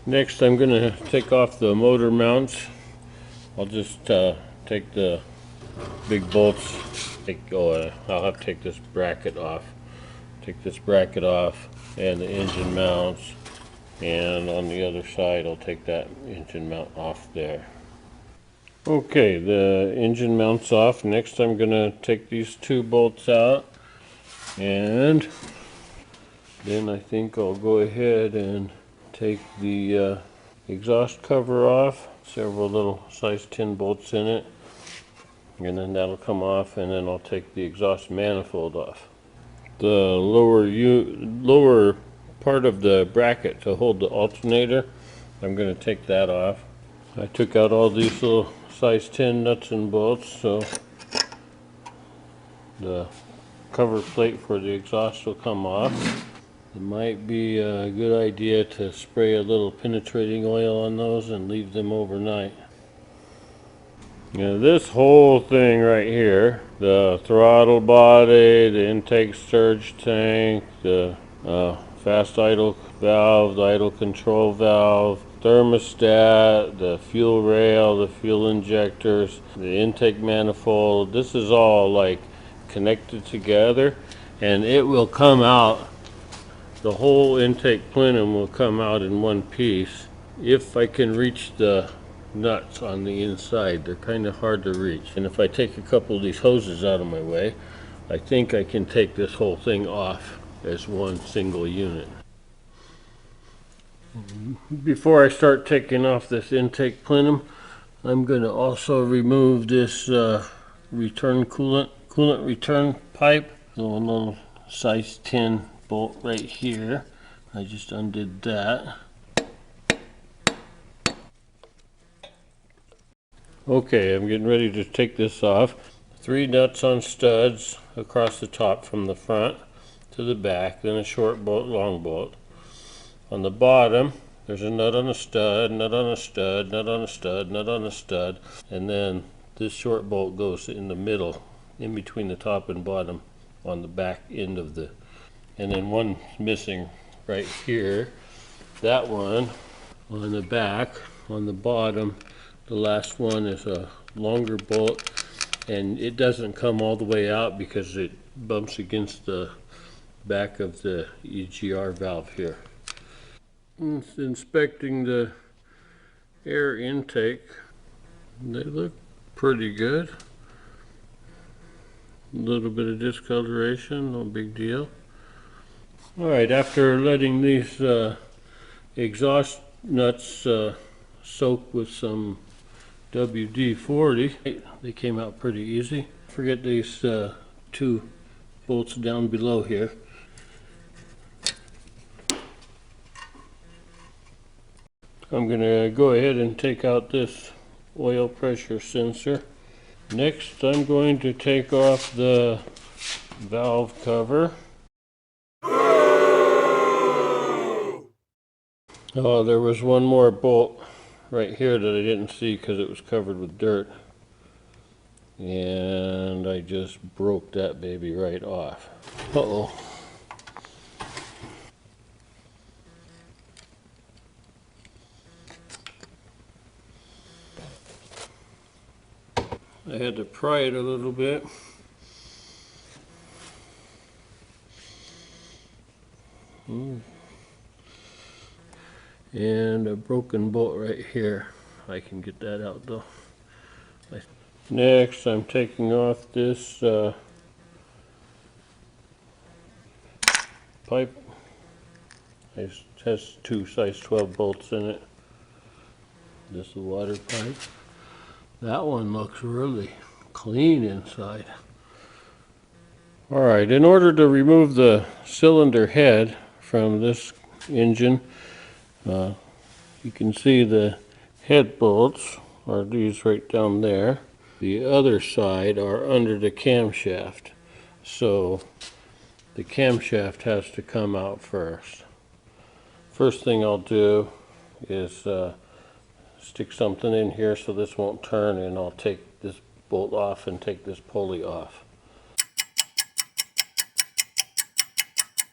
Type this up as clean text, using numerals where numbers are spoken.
Next I'm going to take off the motor mounts. I'll just take the big bolts. I'll have to take this bracket off. Take this bracket off and the engine mounts. And on the other side I'll take that engine mount off there. Okay, the engine mounts off. Next I'm going to take these two bolts out. And then I think I'll go ahead and take the exhaust cover off. Several little size 10 bolts in it. And then that'll come off, and then I'll take the exhaust manifold off. The lower part of the bracket to hold the alternator, I'm going to take that off. I took out all these little size 10 nuts and bolts, so the cover plate for the exhaust will come off. It might be a good idea to spray a little penetrating oil on those and leave them overnight. Now this whole thing right here, the throttle body, the intake surge tank, the fast idle valve, the idle control valve, thermostat, the fuel rail, the fuel injectors, the intake manifold, this is all like connected together, and it will come out, the whole intake plenum will come out in one piece if I can reach the nuts on the inside. They're kind of hard to reach, and if I take a couple of these hoses out of my way, I think I can take this whole thing off as one single unit. Before I start taking off this intake plenum, I'm going to also remove this return coolant return pipe. So a little size 10 bolt right here. I just undid that. Okay, I'm getting ready to take this off. 3 nuts on studs across the top from the front to the back, then a short bolt, long bolt. On the bottom, there's a nut on a stud, nut on a stud, nut on a stud, nut on a stud, and then this short bolt goes in the middle, in between the top and bottom on the back end of the, and then one missing right here. That one on the back, on the bottom, the last one is a longer bolt, and it doesn't come all the way out because it bumps against the back of the EGR valve here. Inspecting the air intake, they look pretty good. A little bit of discoloration, no big deal. Alright, after letting these exhaust nuts soak with some WD-40, they came out pretty easy. Forget these 2 bolts down below here. I'm going to go ahead and take out this oil pressure sensor. Next, I'm going to take off the valve cover. Oh, there was one more bolt right here that I didn't see because it was covered with dirt. And I just broke that baby right off. Uh-oh. I had to pry it a little bit. And a broken bolt right here. I can get that out though. Next, I'm taking off this pipe. It has 2 size 12 bolts in it. This is the water pipe. That one looks really clean inside. Alright, in order to remove the cylinder head from this engine, you can see the head bolts are these right down there. The other side are under the camshaft. So the camshaft has to come out first. First thing I'll do is stick something in here so this won't turn, and I'll take this bolt off and take this pulley off.